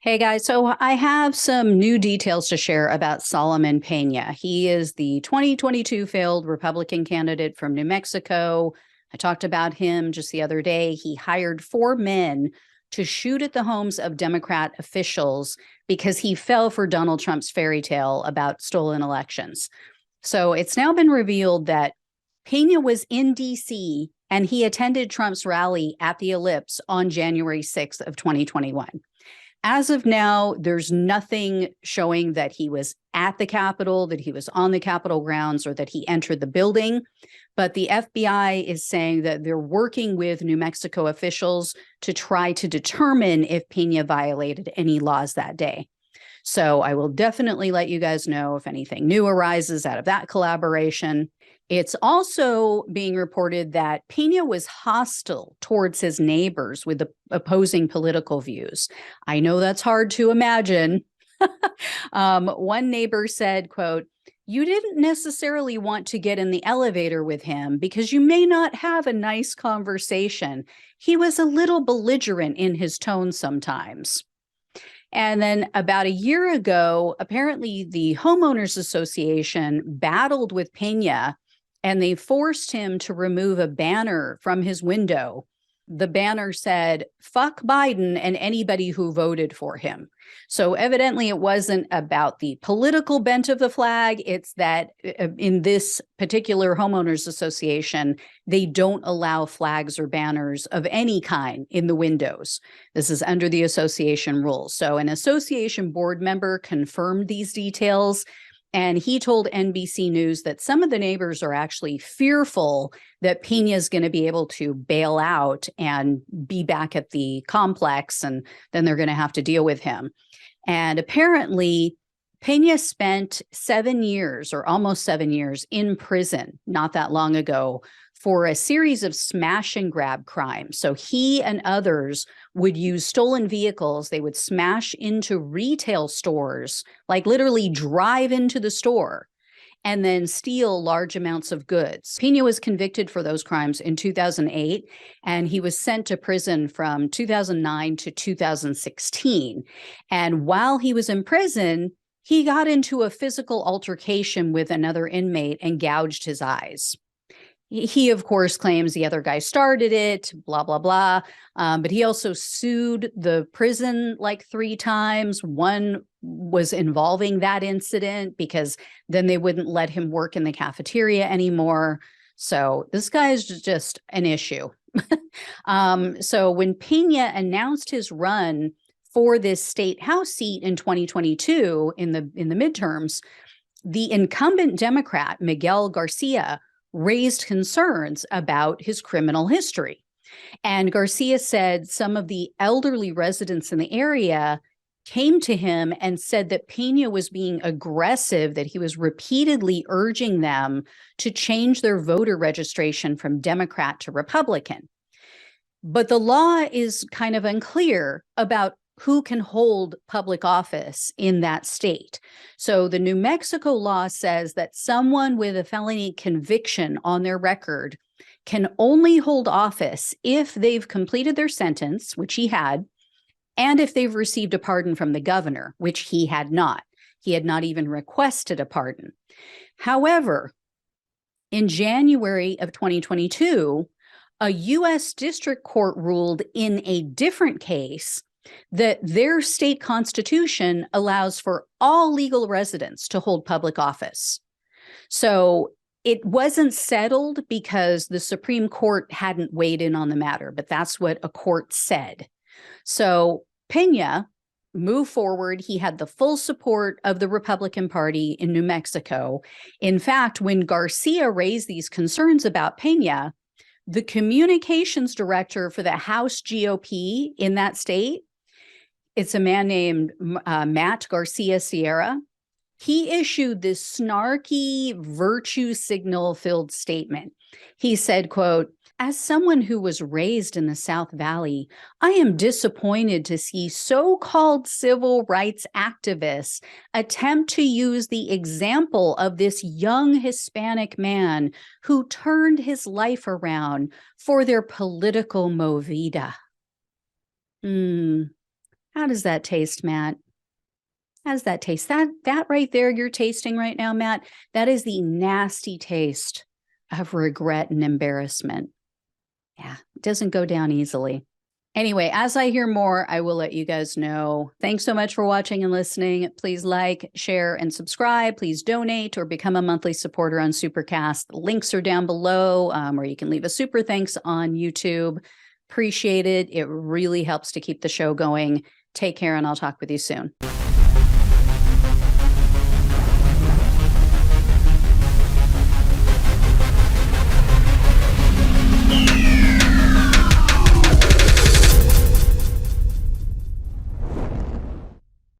Hey guys, so I have some new details to share about Solomon Pena. He is the 2022 failed Republican candidate from New Mexico. I talked about him just the other day. He hired four men to shoot at the homes of Democrat officials because he fell for Donald Trump's fairy tale about stolen elections. So it's now been revealed that Pena was in DC and he attended Trump's rally at the Ellipse on January 6th of 2021. As of now, there's nothing showing that he was at the Capitol, that he was on the Capitol grounds, or that he entered the building. But the FBI is saying that they're working with New Mexico officials to try to determine if Pena violated any laws that day. So I will definitely let you guys know if anything new arises out of that collaboration. It's also being reported that Pena was hostile towards his neighbors with the opposing political views. I know that's hard to imagine. One neighbor said, quote, "You didn't necessarily want to get in the elevator with him because you may not have a nice conversation. He was a little belligerent in his tone sometimes." And then about a year ago, apparently the homeowners association battled with Pena and they forced him to remove a banner from his window. The banner said, "Fuck Biden and anybody who voted for him." So evidently it wasn't about the political bent of the flag. It's that in this particular homeowners association, they don't allow flags or banners of any kind in the windows. This is under the association rules. So an association board member confirmed these details. And he told NBC News that some of the neighbors are actually fearful that Pena is going to be able to bail out and be back at the complex, and then they're going to have to deal with him. And apparently, Pena spent 7 years or almost 7 years in prison not that long ago for a series of smash and grab crimes. So he and others would use stolen vehicles. They would smash into retail stores, like literally drive into the store and then steal large amounts of goods. Pena was convicted for those crimes in 2008, and he was sent to prison from 2009 to 2016. And while he was in prison, he got into a physical altercation with another inmate and gouged his eyes. He, of course, claims the other guy started it, blah, blah, blah. But he also sued the prison like 3 times. One was involving that incident because then they wouldn't let him work in the cafeteria anymore. So this guy is just an issue. So when Pena announced his run for this state house seat in 2022 in the midterms, the incumbent Democrat, Miguel Garcia, raised concerns about his criminal history. And Garcia said some of the elderly residents in the area came to him and said that Pena was being aggressive, that he was repeatedly urging them to change their voter registration from Democrat to Republican. But the law is kind of unclear about who can hold public office in that state. So the New Mexico law says that someone with a felony conviction on their record can only hold office if they've completed their sentence, which he had, and if they've received a pardon from the governor, which he had not. He had not even requested a pardon. However, in January of 2022, a U.S. district court ruled in a different case that their state constitution allows for all legal residents to hold public office. So it wasn't settled because the Supreme Court hadn't weighed in on the matter, but that's what a court said. So Pena moved forward. He had the full support of the Republican Party in New Mexico. In fact, when Garcia raised these concerns about Pena, the communications director for the House GOP in that state, it's a man named Matt Garcia Sierra. He issued this snarky, virtue signal-filled statement. He said, quote, "As someone who was raised in the South Valley, I am disappointed to see so-called civil rights activists attempt to use the example of this young Hispanic man who turned his life around for their political movida." How does that taste, Matt? How does that taste? That right there you're tasting right now, Matt, that is the nasty taste of regret and embarrassment. Yeah, it doesn't go down easily. Anyway, as I hear more, I will let you guys know. Thanks so much for watching and listening. Please like, share, and subscribe. Please donate or become a monthly supporter on Supercast. The links are down below, where you can leave a super thanks on YouTube. Appreciate it. It really helps to keep the show going. Take care, and I'll talk with you soon.